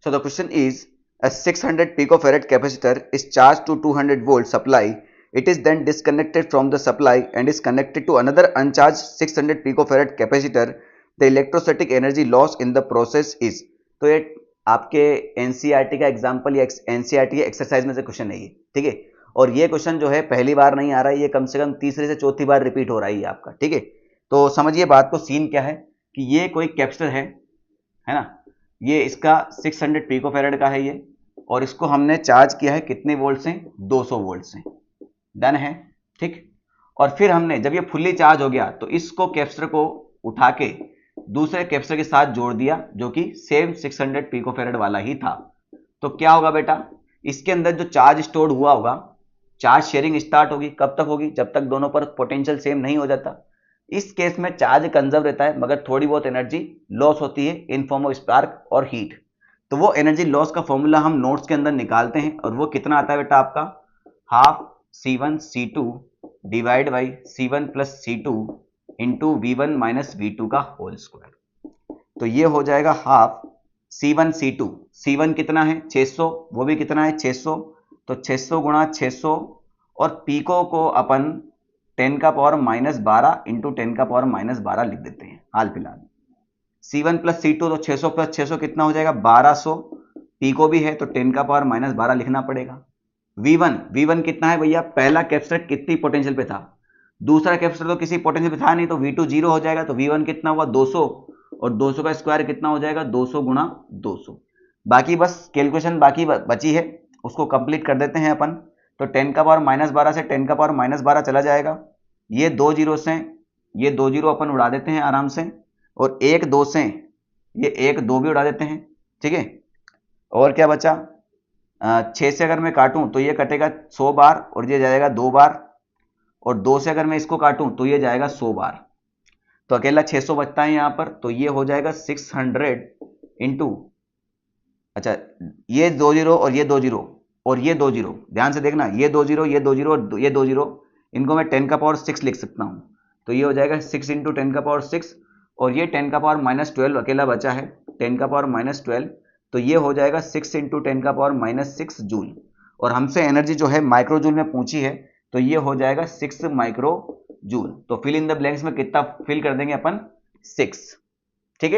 So the question is, a 600 picofarad capacitor is charged to 200 volt supply. It is then disconnected from the supply and is connected to another uncharged 600 picofarad capacitor. The electrostatic energy loss in the process is. तो ये आपके NCERT का example या NCERT के exercise में से question है ये, ठीक है। और ये क्वेश्चन जो है पहली बार नहीं आ रहा है, ये कम से कम तीसरी से चौथी बार रिपीट हो रहा है आपका, ठीक है। तो समझिए बात को, सीन क्या है कि ये कोई कैपेसिटर है ना, ये इसका 600 पिकोफैरेड का है ये, और इसको हमने चार्ज किया है कितने वोल्ट से, 200 वोल्ट से, डन है, ठीक। और फिर हमने जब ये फुल्ली चार्ज हो गया तो इसको कैपेसिटर को उठा के दूसरे कैपेसिटर के साथ जोड़ दिया जो कि सेम 600 पिकोफैरेड वाला ही था। तो क्या होगा बेटा, इसके अंदर जो चार्ज स्टोर्ड हुआ होगा, चार्ज शेयरिंग स्टार्ट होगी, कब तक होगी, जब तक दोनों पर पोटेंशियल सेम नहीं हो जाता। इस केस में चार्ज कंजर्व रहता है मगर थोड़ी बहुत एनर्जी लॉस होती है इन फॉर्म ऑफ स्पार्क और हीट। तो वो एनर्जी लॉस का फॉर्मूला हम नोट्स के अंदर निकालते हैं, और वो कितना आता है बेटा आपका, half C1 C2 divide by C1 plus C2 into V1 minus V2 का होल स्क्वायर। तो ये हो जाएगा हाफ C1 C2, C1 कितना है 600, वो भी कितना है 600, तो 600 गुणा 600, और पीको को अपन 10 का पावर माइनस 12 इंटू 10 का पावर माइनस 12 लिख देते हैं हाल फिलहाल। C1 प्लस C2 तो 600 प्लस 600 कितना हो जाएगा 1200, पीको भी है तो 10 का पावर माइनस 12 लिखना पड़ेगा। V1 कितना है भैया, पहला कैपेसिटर कितनी पोटेंशियल पे था, दूसरा कैपेसिटर तो किसी पोटेंशियल पे था नहीं, तो V2 जीरो हो जाएगा, तो V1 कितना हुआ 200, और 200 का स्क्वायर कितना हो जाएगा 200 गुणा 200। बाकी बस कैलकुलेशन बाकी बची है, उसको कंप्लीट कर देते हैं अपन। तो 10 का पावर माइनस 12 से 10 का पावर माइनस 12 चला जाएगा, ये दो जीरो से ये दो जीरो अपन उड़ा देते हैं आराम से, और एक दो से ये एक दो भी उड़ा देते हैं, ठीक है। और क्या बचा, 6 से अगर मैं काटूं तो ये कटेगा 100 बार और ये जाएगा 2 बार, और 2 से अगर मैं इसको काटूं तो ये जाएगा 100 बार, तो अकेला 600 बचता है यहां पर, तो ये हो जाएगा 600 इंटू, अच्छा ये 2 जीरो और ये 2 जीरो और ये 2 जीरो, ध्यान से देखना, ये 2 जीरो ये 2 जीरो और ये 2 जीरो, इनको मैं 10 का पावर 6 लिख सकता हूं, तो ये हो जाएगा 6 इंटू 10 का पावर 6, और ये 10 का पावर माइनस 12 अकेला बचा है, 10 का पावर माइनस 12, तो ये हो जाएगा 6 इंटू 10 का पावर माइनस 6 जूल। और हमसे एनर्जी जो है माइक्रो जूल में पूछी है, तो ये हो जाएगा 6 माइक्रो जूल। तो फिल इन द ब्लैंक्स में कितना फिल कर देंगे अपन, 6, ठीक है।